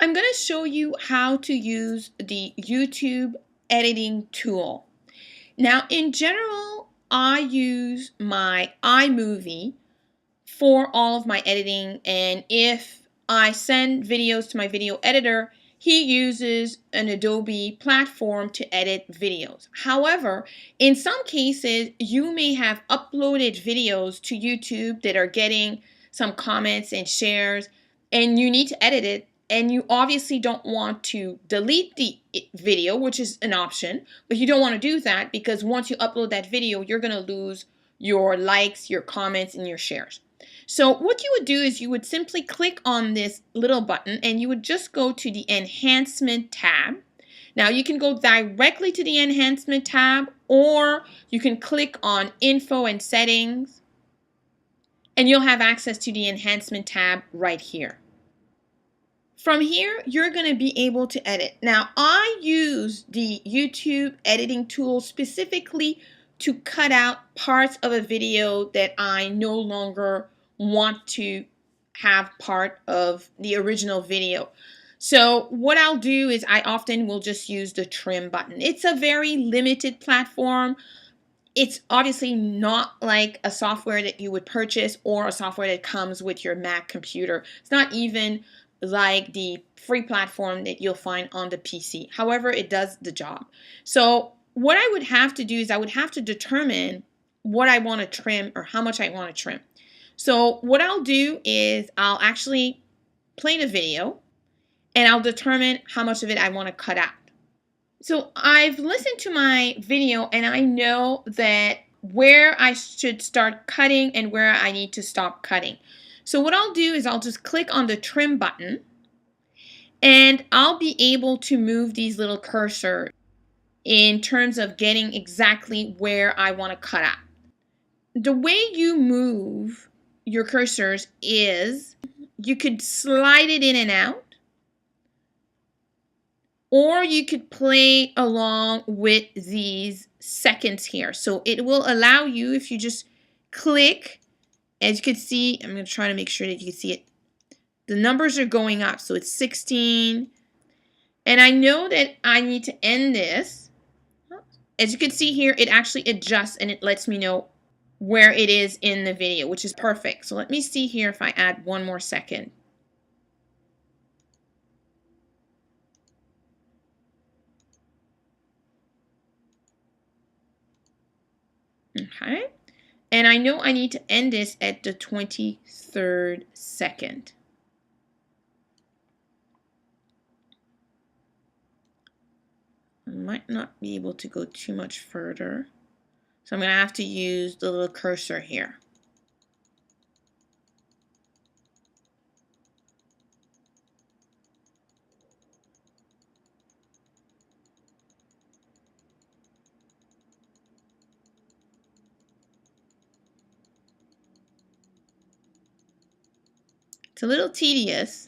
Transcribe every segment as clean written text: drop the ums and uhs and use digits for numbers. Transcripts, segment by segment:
I'm going to show you how to use the YouTube editing tool. Now, in general, I use my iMovie for all of my editing, and if I send videos to my video editor, he uses an Adobe platform to edit videos. However, in some cases, you may have uploaded videos to YouTube that are getting some comments and shares, and you need to edit it, and you obviously don't want to delete the video, which is an option, but you don't want to do that because once you upload that video, you're going to lose your likes, your comments, and your shares. So what you would do is you would simply click on this little button and you would just go to the Enhancement tab. Now you can go directly to the Enhancement tab, or you can click on Info and Settings and you'll have access to the Enhancement tab right here. From here, you're going to be able to edit. Now, I use the YouTube editing tool specifically to cut out parts of a video that I no longer want to have part of the original video. So what I'll do is I often will just use the trim button. It's a very limited platform. It's obviously not like a software that you would purchase or a software that comes with your Mac computer. It's not even like the free platform that you'll find on the PC. However, it does the job. So what I would have to do is I would have to determine what I want to trim or how much I want to trim. So what I'll do is I'll actually play the video and I'll determine how much of it I want to cut out. So I've listened to my video and I know that where I should start cutting and where I need to stop cutting. So what I'll do is I'll just click on the trim button and I'll be able to move these little cursors in terms of getting exactly where I want to cut out. The way you move your cursors is you could slide it in and out, or you could play along with these seconds here. So it will allow you, if you just click, as you can see, I'm going to try to make sure that you can see it. The numbers are going up, so it's 16. And I know that I need to end this. As you can see here, it actually adjusts and it lets me know where it is in the video, which is perfect. So let me see here if I add one more second. Okay. And I know I need to end this at the 23rd second. I might not be able to go too much further. So I'm going to have to use the little cursor here. It's a little tedious.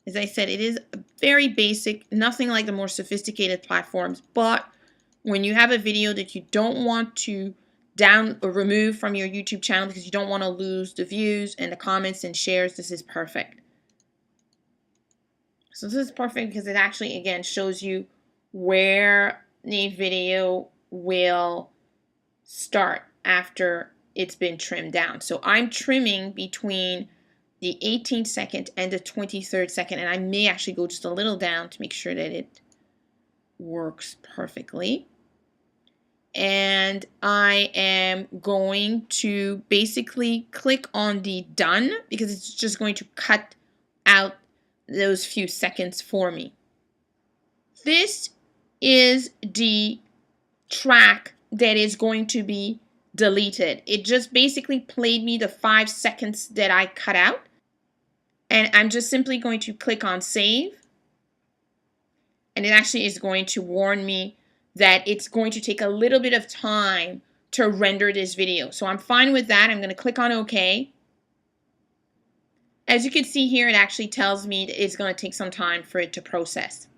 As I said, it is very basic, nothing like the more sophisticated platforms, but when you have a video that you don't want to down or remove from your YouTube channel because you don't want to lose the views and the comments and shares, this is perfect. So this is perfect because it actually, again, shows you where the video will start after it's been trimmed down. So I'm trimming between the 18th second and the 23rd second, and I may actually go just a little down to make sure that it works perfectly. And I am going to basically click on the done because it's just going to cut out those few seconds for me. This is the track that is going to be deleted. It just basically played me the 5 seconds that I cut out. And I'm just simply going to click on save. And it actually is going to warn me that it's going to take a little bit of time to render this video. So I'm fine with that. I'm going to click on OK. As you can see here, it actually tells me that it's going to take some time for it to process.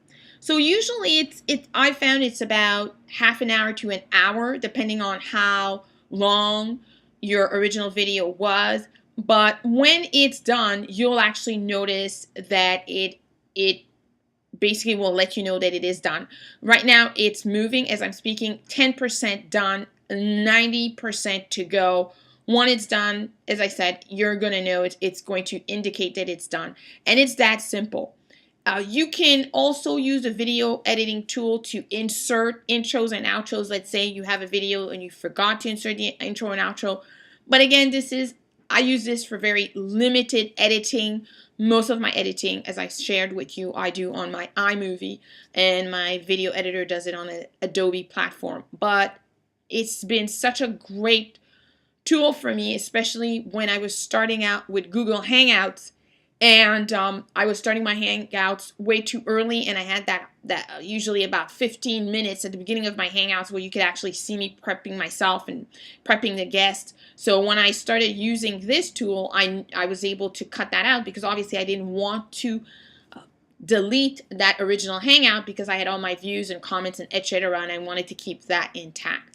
So usually I found it's about half an hour to an hour, depending on how long your original video was. But when it's done, you'll actually notice that it it basically will let you know that it is done. Right now it's moving as I'm speaking, 10% done, 90% to go. When it's done, as I said, you're going to know it's going to indicate that it's done. And it's that simple. You can also use a video editing tool to insert intros and outros. Let's say you have a video and you forgot to insert the intro and outro. But again, I use this for very limited editing. Most of my editing, as I shared with you, I do on my iMovie, and my video editor does it on an Adobe platform. But it's been such a great tool for me, especially when I was starting out with Google Hangouts, and I was starting my Hangouts way too early, and I had that usually about 15 minutes at the beginning of my Hangouts where you could actually see me prepping myself and prepping the guests. So when I started using this tool, I was able to cut that out, because obviously I didn't want to delete that original Hangout because I had all my views and comments and etc., and I wanted to keep that intact.